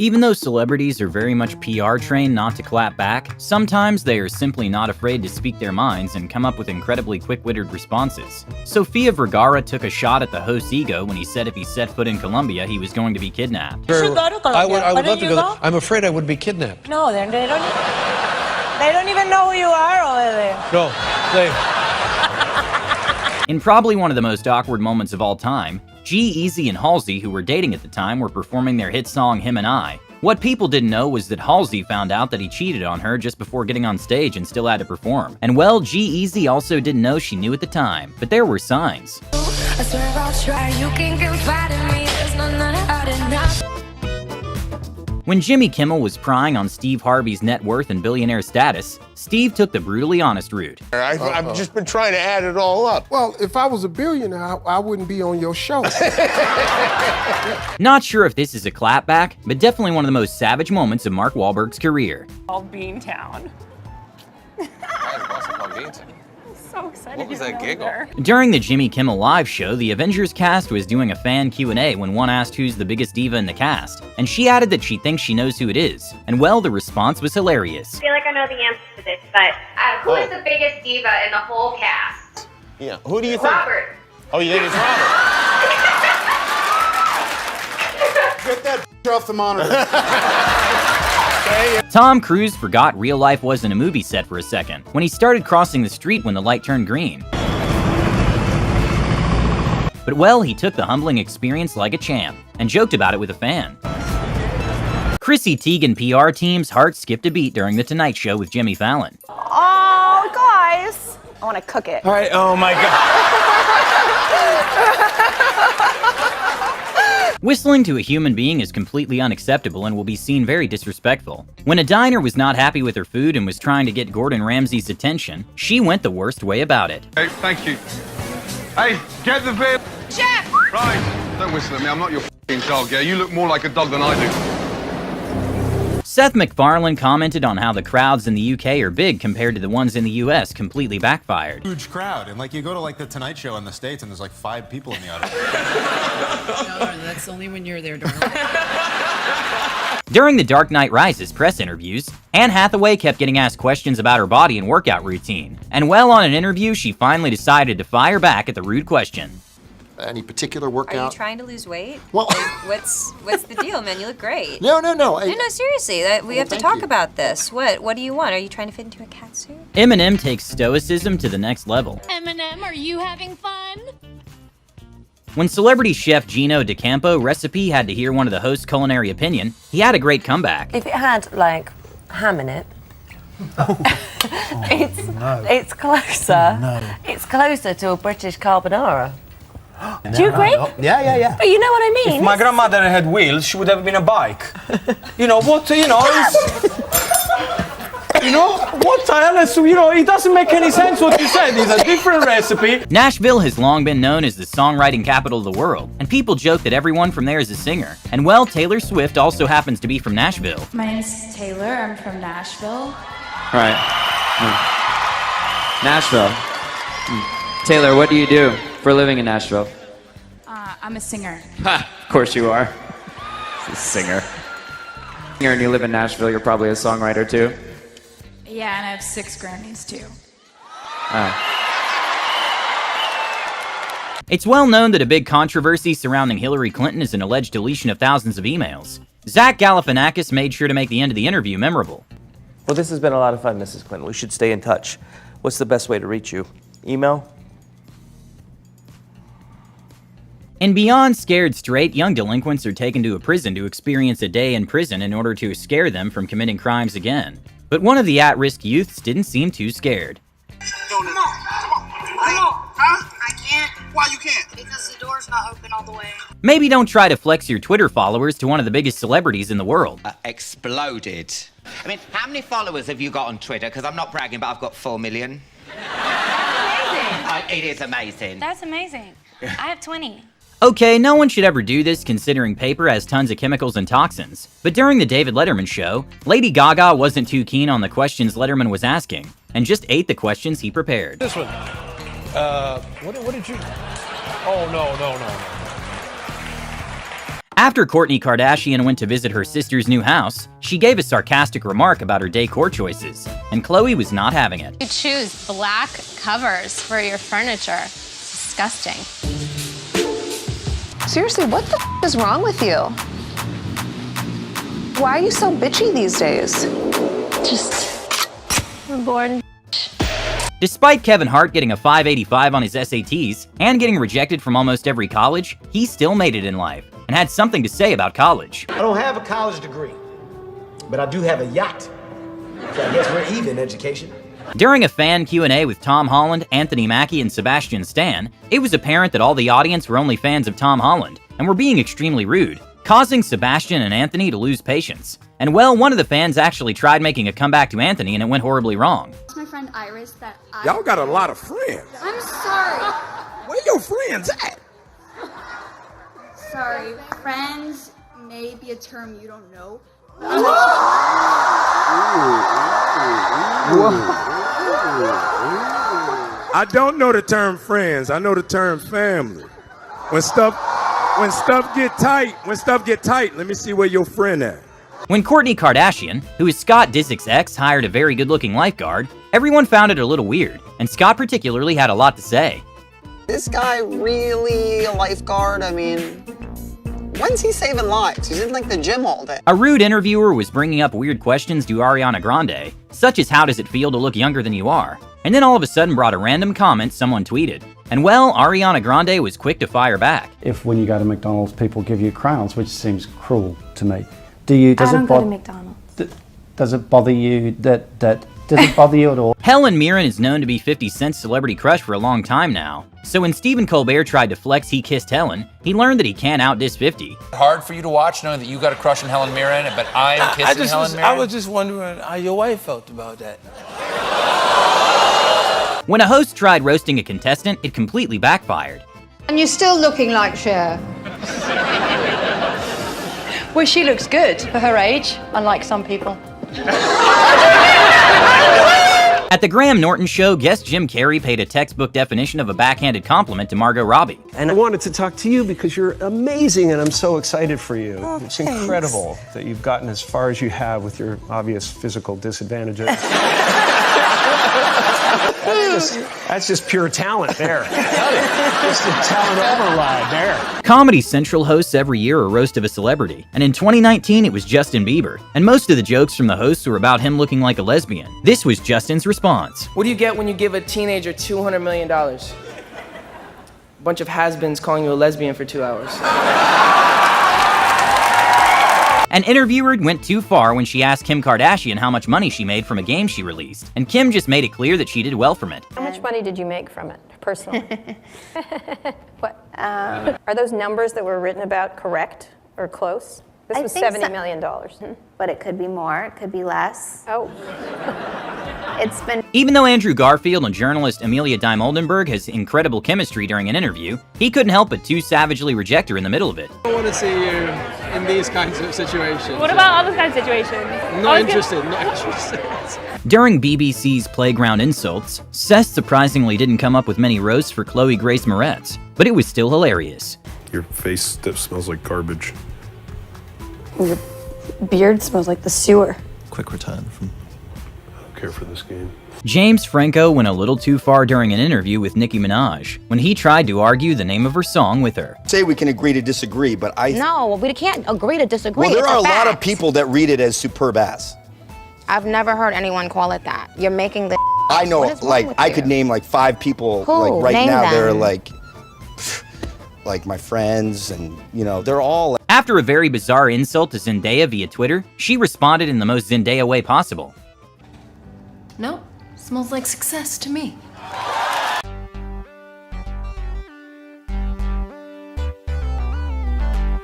Even though celebrities are very much PR trained not to clap back, sometimes they are simply not afraid to speak their minds and come up with incredibly quick-witted responses. Sofia Vergara took a shot at the host's ego when he said if he set foot in Colombia, he was going to be kidnapped. You should go to Colombia. I would love to go. I'm afraid I would be kidnapped. No, they don't even know who you are over there. No, they... In probably one of the most awkward moments of all time, G-Eazy and Halsey, who were dating at the time, were performing their hit song Him and I. What people didn't know was that Halsey found out that he cheated on her just before getting on stage and still had to perform. And well, G-Eazy also didn't know she knew at the time, but there were signs. I swear I'll try, you can confide in me, there's not hard enough. When Jimmy Kimmel was prying on Steve Harvey's net worth and billionaire status, Steve took the brutally honest route. I've just been trying to add it all up. Well, if I was a billionaire, I wouldn't be on your show. Not sure if this is a clapback, but definitely one of the most savage moments of Mark Wahlberg's career. All Beantown. So excited. What was that giggle? During the Jimmy Kimmel Live show, the Avengers cast was doing a fan Q&A when one asked who's the biggest diva in the cast, and she added that she thinks she knows who it is. And well, the response was hilarious. I feel like I know the answer to this, but who is the biggest diva in the whole cast? Yeah, who do you think? Robert. Oh, you think it's Robert? Get that off the monitor. Tom Cruise forgot real life wasn't a movie set for a second when he started crossing the street when the light turned green. But well, he took the humbling experience like a champ and joked about it with a fan. Chrissy Teigen PR team's heart skipped a beat during The Tonight Show with Jimmy Fallon. Oh, guys. I want to cook it. All right, oh my God. Whistling to a human being is completely unacceptable and will be seen very disrespectful. When a diner was not happy with her food and was trying to get Gordon Ramsay's attention, she went the worst way about it. Hey, thank you. Hey, get the bill. Chef! Right, don't whistle at me, I'm not your f***ing dog, yeah? You look more like a dog than I do. Seth MacFarlane commented on how the crowds in the UK are big compared to the ones in the US completely backfired. Huge crowd, and like you go to like the Tonight Show in the States and there's like 5 people in the audience. No, that's only when you're there, darling. During the Dark Knight Rises press interviews, Anne Hathaway kept getting asked questions about her body and workout routine. And well, on an interview, she finally decided to fire back at the rude question. Any particular workout? Are you trying to lose weight? Well, what's the deal, man? You look great. No. No, seriously. We have to talk about this. What do you want? Are you trying to fit into a cat suit? Eminem takes stoicism to the next level. Eminem, are you having fun? When celebrity chef Gino DeCampo recipe had to hear one of the host's culinary opinion, he had a great comeback. If it had, like, ham in it, it's closer. No. It's closer to a British carbonara. Do you agree? Yeah. But you know what I mean? If my grandmother had wheels, she would have been a bike. You know what? You know what the hell is? It doesn't make any sense what you said. It's a different recipe. Nashville has long been known as the songwriting capital of the world, and people joke that everyone from there is a singer. And well, Taylor Swift also happens to be from Nashville. My name's Taylor, I'm from Nashville. Right. Nashville. Taylor, what do you do for a living in Nashville? I'm a singer. Ha! Of course you are. A singer. And you live in Nashville, you're probably a songwriter too? Yeah, and I have 6 Grammys too. It's well known that a big controversy surrounding Hillary Clinton is an alleged deletion of thousands of emails. Zach Galifianakis made sure to make the end of the interview memorable. Well, this has been a lot of fun, Mrs. Clinton. We should stay in touch. What's the best way to reach you? Email? And beyond scared straight, young delinquents are taken to a prison to experience a day in prison in order to scare them from committing crimes again. But one of the at-risk youths didn't seem too scared. Come on. Huh? I can't. Why you can't? Because the door's not open all the way. Maybe don't try to flex your Twitter followers to one of the biggest celebrities in the world. Exploded. I mean, how many followers have you got on Twitter? Because I'm not bragging, but I've got 4 million. That's amazing. It is amazing. That's amazing. I have 20. Okay, no one should ever do this considering paper has tons of chemicals and toxins. But during the David Letterman show, Lady Gaga wasn't too keen on the questions Letterman was asking, and just ate the questions he prepared. This one. What did you... Oh, no. After Kourtney Kardashian went to visit her sister's new house, she gave a sarcastic remark about her decor choices, and Khloe was not having it. You choose black covers for your furniture. Disgusting. Seriously, what the is wrong with you? Why are you so bitchy these days? I'm bored. Despite Kevin Hart getting a 585 on his SATs and getting rejected from almost every college, he still made it in life and had something to say about college. I don't have a college degree, but I do have a yacht. So I guess we're even education. During a fan Q&A with Tom Holland, Anthony Mackie, and Sebastian Stan, it was apparent that all the audience were only fans of Tom Holland and were being extremely rude, causing Sebastian and Anthony to lose patience. And well, one of the fans actually tried making a comeback to Anthony and it went horribly wrong. It's my friend Iris that Y'all got a lot of friends. I'm sorry. Where your friends at? Sorry. Friends may be a term you don't know. I don't know the term friends. I know the term family. When stuff get tight, let me see where your friend at. When Kourtney Kardashian, who is Scott Disick's ex, hired a very good-looking lifeguard, everyone found it a little weird, and Scott particularly had a lot to say. This guy really a lifeguard? I mean, when's he saving lives? He's in like the gym all day. A rude interviewer was bringing up weird questions to Ariana Grande, such as how does it feel to look younger than you are, and then all of a sudden brought a random comment someone tweeted. And well, Ariana Grande was quick to fire back. If when you go to McDonald's, people give you crowns, which seems cruel to me. Does I don't it go to McDonald's. Does it bother you does it bother you at all? Helen Mirren is known to be 50 Cent's celebrity crush for a long time now. So when Stephen Colbert tried to flex he kissed Helen, he learned that he can't outdiss 50. Hard for you to watch knowing that you got a crush on Helen Mirren, but I'm kissing Helen Mirren? I was just wondering how your wife felt about that. When a host tried roasting a contestant, it completely backfired. And you're still looking like Cher. Well, she looks good for her age, unlike some people. At the Graham Norton show, guest Jim Carrey paid a textbook definition of a backhanded compliment to Margot Robbie. And I wanted to talk to you because you're amazing and I'm so excited for you. Oh, it's thanks. incredible that you've gotten as far as you have with your obvious physical disadvantages. That's just pure talent there. Just a talent override there. Comedy Central hosts every year a roast of a celebrity, and in 2019 it was Justin Bieber, and most of the jokes from the hosts were about him looking like a lesbian. This was Justin's response. What do you get when you give a teenager $200 million? A bunch of has-beens calling you a lesbian for 2 hours. An interviewer went too far when she asked Kim Kardashian how much money she made from a game she released, and Kim just made it clear that she did well from it. How much money did you make from it, personally? What? Are those numbers that were written about correct or close? This was $70 million. But it could be more, it could be less. Oh. It's been... Even though Andrew Garfield and journalist Amelia Dime Oldenburg has incredible chemistry during an interview, he couldn't help but too savagely reject her in the middle of it. I want to see you in these kinds of situations. What about other kinds of situations? Not interested. During BBC's Playground Insults, Seth surprisingly didn't come up with many roasts for Chloe Grace Moretz, but it was still hilarious. Your face that smells like garbage. Your beard smells like the sewer. Quick return from... I don't care for this game. James Franco went a little too far during an interview with Nicki Minaj when he tried to argue the name of her song with her. Say we can agree to disagree, but No, we can't agree to disagree. Well, there It's are a lot of fact. people that read it as superb ass. I've never heard anyone call it that. You're making the... I know, What is wrong like, with I you? could name like 5 people, Who? like right Name now, they're them. like my friends, and you know, they're all. After a very bizarre insult to Zendaya via Twitter, she responded in the most Zendaya way possible. Nope, smells like success to me.